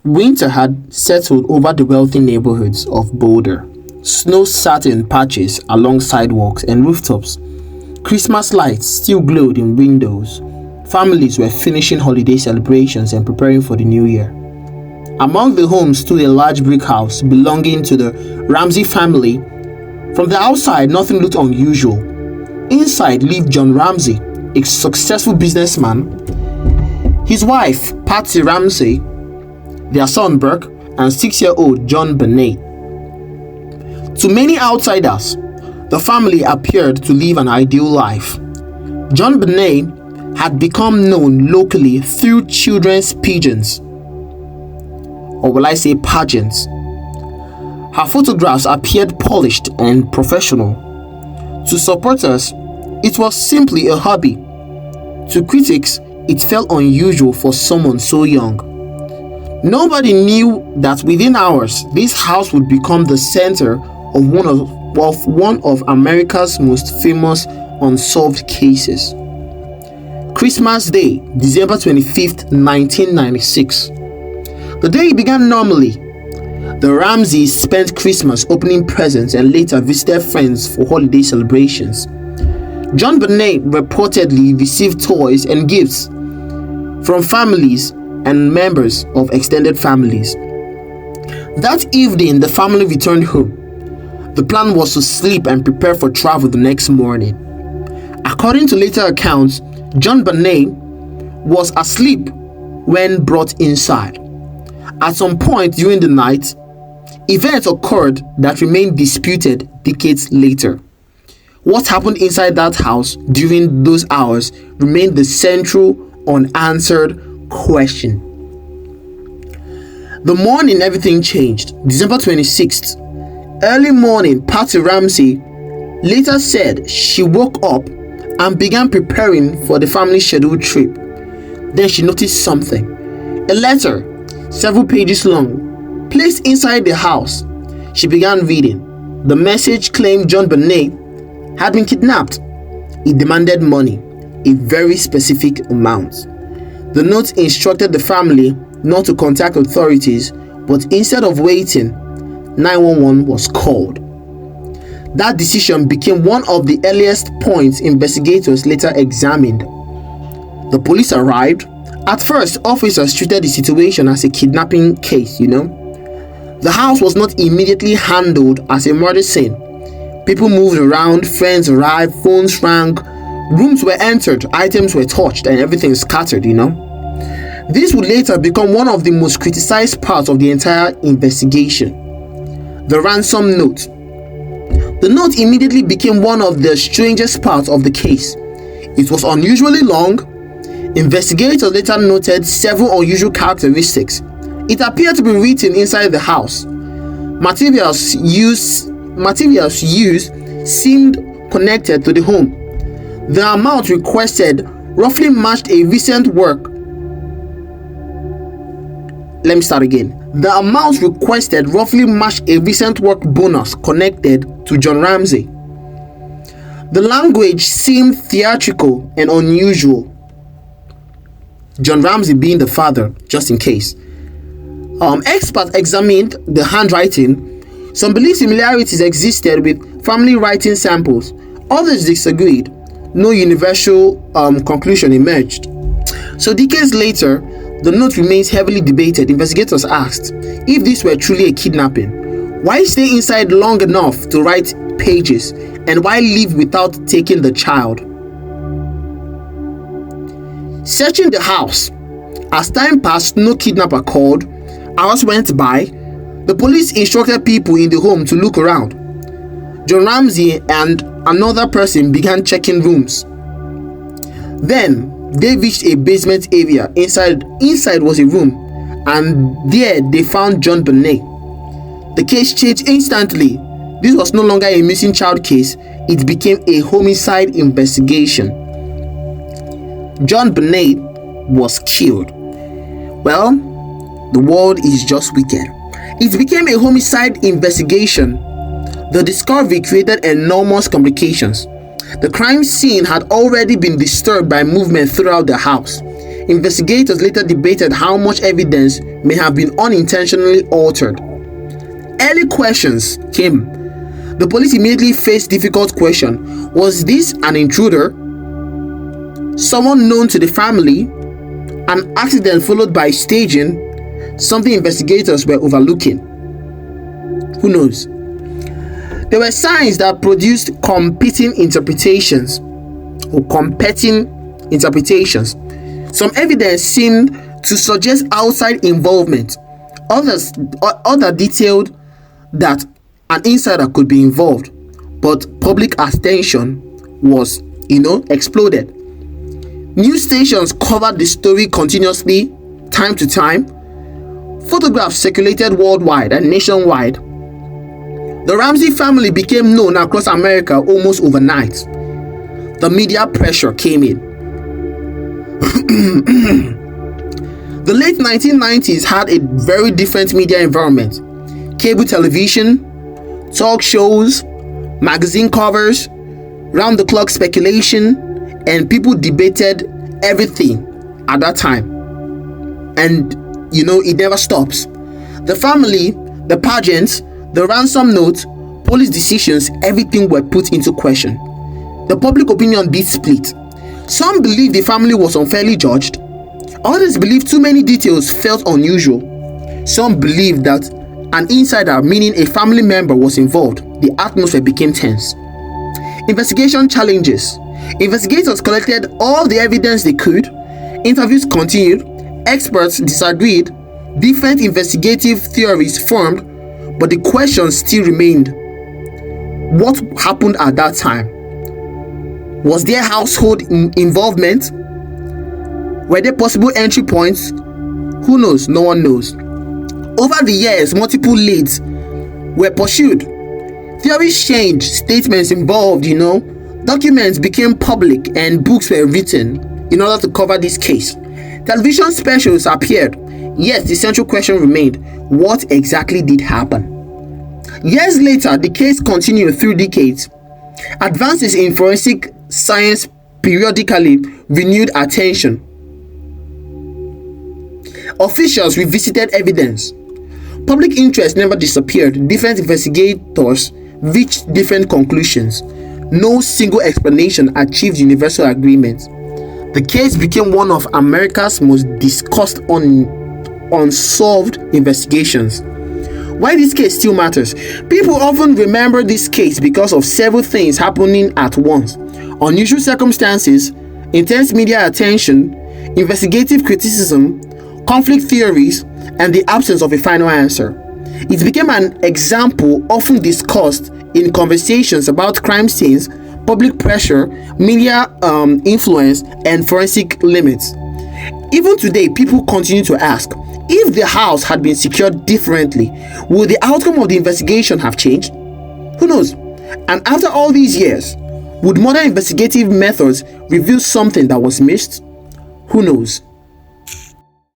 Winter had settled over the wealthy neighborhoods of Boulder. Snow sat in patches along sidewalks and rooftops. Christmas lights still glowed in windows. Families were finishing holiday celebrations and preparing for the new year. Among the homes stood a large brick house belonging to the Ramsey family. From the outside, nothing looked unusual. Inside lived John Ramsey, a successful businessman, his wife, Patsy Ramsey, their son Burke, and 6-year-old Jonbenét. To many outsiders, the family appeared to live an ideal life. Jonbenét had become known locally through children's pigeons, or will I say pageants. Her photographs appeared polished and professional. To supporters, it was simply a hobby. To critics, it felt unusual for someone so young. Nobody knew that within hours, this house would become the center of one of America's most famous unsolved cases. Christmas Day, December 25th, 1996. The day began normally. The Ramseys spent Christmas opening presents and later visited friends for holiday celebrations. Jonbenét reportedly received toys and gifts from families and members of extended families. That evening, the family returned home. The plan was to sleep and prepare for travel the next morning. According to later accounts, Jonbenét was asleep when brought inside. At some point during the night, events occurred that remained disputed decades later. What happened inside that house during those hours remained the central unanswered question. The morning everything changed. December 26th. Early morning, Patsy Ramsey later said she woke up and began preparing for the family scheduled trip. Then she noticed something. A letter, several pages long, placed inside the house. She began reading. The message claimed Jonbenét had been kidnapped. It demanded money, a very specific amount. The note instructed the family not to contact authorities, but instead of waiting, 911 was called. That decision became one of the earliest points investigators later examined. The police arrived. At first, officers treated the situation as a kidnapping case, The house was not immediately handled as a murder scene. People moved around, friends arrived, phones rang, rooms were entered, items were touched, and everything scattered, This would later become one of the most criticized parts of the entire investigation. The ransom note. The note immediately became one of the strangest parts of the case. It was unusually long. Investigators later noted several unusual characteristics. It appeared to be written inside the house. Materials used seemed connected to the home. The amount requested roughly matched a recent work. Let me start again. The amount requested roughly matched a recent work bonus connected to John Ramsey. The language seemed theatrical and unusual. John Ramsey being the father, just in case. Experts examined the handwriting. Some believed similarities existed with family writing samples. Others disagreed. No universal conclusion emerged. So decades later, the note remains heavily debated. Investigators asked, if this were truly a kidnapping, why stay inside long enough to write pages, and why leave without taking the child? Searching the house. As time passed, no kidnapper called. Hours went by. The police instructed people in the home to look around. John Ramsey and another person began checking rooms. Then they reached a basement area. Inside was a room, and there they found Jonbenét. The case changed instantly. This was no longer a missing child case. It became a homicide investigation. Jonbenét was killed. Well, the world is just wicked. It became a homicide investigation. The discovery created enormous complications. The crime scene had already been disturbed by movement throughout the house. Investigators later debated how much evidence may have been unintentionally altered. Early questions came. The police immediately faced difficult question. Was this an intruder? Someone known to the family? An accident followed by staging? Something investigators were overlooking? Who knows? There were signs that produced competing interpretations. Some evidence seemed to suggest outside involvement. Others detailed that an insider could be involved, but public attention was, exploded. News stations covered the story continuously, time to time. Photographs circulated worldwide and nationwide. The Ramsey family became known across America almost overnight. The media pressure came in. The late 1990s had a very different media environment. Cable television, talk shows, magazine covers, round-the-clock speculation, and people debated everything at that time. And, it never stops. The family, the pageants, the ransom note, police decisions, everything were put into question. The public opinion did split. Some believed the family was unfairly judged. Others believed too many details felt unusual. Some believed that an insider, meaning a family member, was involved. The atmosphere became tense. Investigation challenges. Investigators collected all the evidence they could. Interviews continued. Experts disagreed. Different investigative theories formed, but the question still remained. What happened at that time? Was there household involvement? Were there possible entry points? Who knows? No one knows. Over the years, multiple leads were pursued. Theories changed, statements involved, documents became public, and books were written in order to cover this case. Television specials appeared, yet the central question remained: what exactly did happen? Years later, the case continued through decades. Advances in forensic science periodically renewed attention. Officials revisited evidence. Public interest never disappeared. Different investigators reached different conclusions. No single explanation achieved universal agreement. The case became one of America's most discussed unsolved investigations. Why this case still matters? People often remember this case because of several things happening at once: unusual circumstances, intense media attention, investigative criticism, conflict theories, and the absence of a final answer. It became an example often discussed in conversations about crime scenes, public pressure, media influence, and forensic limits. Even today, people continue to ask, if the house had been secured differently, would the outcome of the investigation have changed? Who knows? And after all these years, would modern investigative methods reveal something that was missed? Who knows?